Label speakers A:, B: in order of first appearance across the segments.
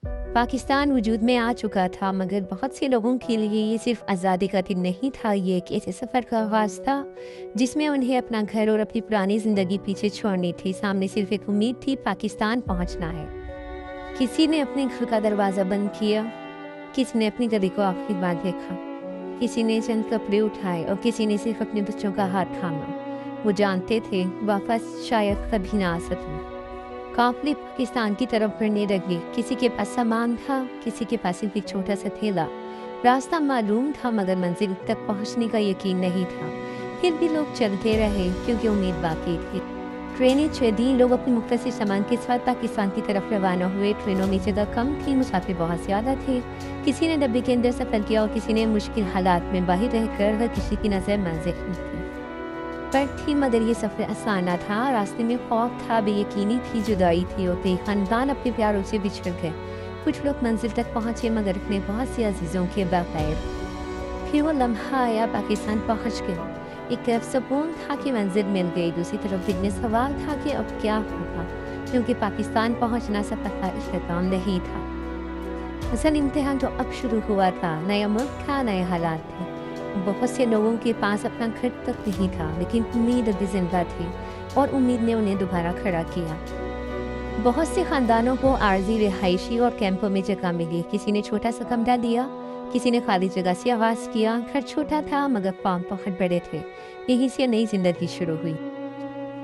A: पाकिस्तान वजूद में आ चुका था, मगर बहुत से लोगों के लिए ये सिर्फ आज़ादी का दिन नहीं था, ये एक ऐसे सफ़र का आगाज़ था जिसमें उन्हें अपना घर और अपनी पुरानी ज़िंदगी पीछे छोड़नी थी। सामने सिर्फ एक उम्मीद थी, पाकिस्तान पहुंचना है। किसी ने अपने घर का दरवाज़ा बंद किया, किसी ने अपनी गली को आखिरी बार देखा, किसी ने चंद कपड़े उठाए और किसी ने सिर्फ अपने बच्चों का हाथ थामा। वो जानते थे वापस शायद कभी ना आ सकें। काफिले पाकिस्तान की तरफ बढ़ने लगे। किसी के पास सामान था, किसी के पास सिर्फ एक छोटा सा थैला। रास्ता मालूम था मगर मंजिल तक पहुंचने का यकीन नहीं था। फिर भी लोग चलते रहे क्योंकि उम्मीद बाकी थी। ट्रेनें चली, लोग अपने मुख्तसर सामान के साथ पाकिस्तान की तरफ रवाना हुए। ट्रेनों में जगह कम थी, मुसाफिर बहुत ज़्यादा थे। किसी ने डब्बे के अंदर सफ़र किया और किसी ने मुश्किल हालात में बाहर रहकर हर किसी की नज़र मंजिल में थी। पर थी मगर ये सफ़र आसान ना था। रास्ते में खौफ था, बेयकीनी थी, जुदाई थी और कई खानदान अपने प्यारों से बिछड़ गए। कुछ लोग मंजिल तक पहुँचे मगर अपने बहुत से अजीज़ों के बगैर। फिर वो लम्हा आया, पाकिस्तान पहुँच गए। एक तरफ सुकून था कि मंजिल मिल गई, दूसरी तरफ दिल में सवाल था कि अब क्या होगा, क्योंकि पाकिस्तान पहुँचना सफ़र का इख्तिताम नहीं था। असल इम्तिहान तो अब शुरू हुआ था। नया मुल्क था, नए हालात थे। बहुत से लोगों के पास अपना घर तक नहीं था, लेकिन उम्मीद अभी जिंदा थी और उम्मीद ने उन्हें दोबारा खड़ा किया। बहुत से खानदानों को आर्जी रिहायशी और कैंपों में जगह मिली। किसी ने छोटा सा कमरा लिया, किसी ने खाली जगह से आगाज़ किया। घर छोटा था मगर पाँव बहुत बड़े थे। यहीं से नई जिंदगी शुरू हुई।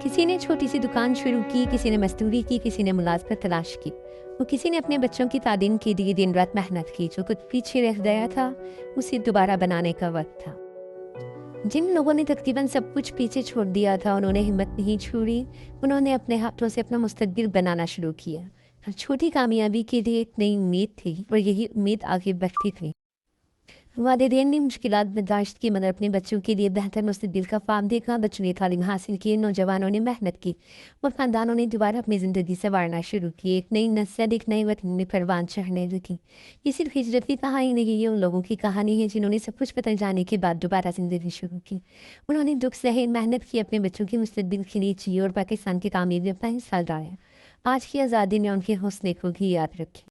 A: किसी ने छोटी सी दुकान शुरू की, किसी ने मजदूरी की, किसी ने मुलाजमत तलाश की, वो किसी ने अपने बच्चों की तालीम के लिए दिन रात मेहनत की। जो कुछ पीछे रह गया था उसे दोबारा बनाने का वक्त था। जिन लोगों ने तकरीबन सब कुछ पीछे छोड़ दिया था, उन्होंने हिम्मत नहीं छोड़ी। उन्होंने अपने हाथों से अपना मुस्तकबिल बनाना शुरू किया। हर छोटी कामयाबी के लिए एक नई उम्मीद थी और यही उम्मीद आगे बढ़ती थी। वालिदैन ने मुश्किलात बर्दाश्त की मगर अपने बच्चों के लिए बेहतर मुस्तकबिल का ख्वाब देखा। बच्चों ने तालीम हासिल की, नौजवानों ने मेहनत की और ख़ानदानों ने दोबारा अपनी ज़िंदगी संवारना शुरू की। एक नई नस्ल, एक नए वतन में परवान चढ़ने लगी। ये सिर्फ हिजरत की कहानी नहीं, ये उन लोगों की कहानी है जिन्होंने सब कुछ बदल जाने के बाद दोबारा ज़िंदगी शुरू की। उन्होंने दुख सहे, मेहनत की, अपने बच्चों की मुस्तकबिल के लिए जी और पाकिस्तान की कामयाबी अपना हिस्सा डाला। आज की आज़ादी ने उनके हौसले को भी याद रखी।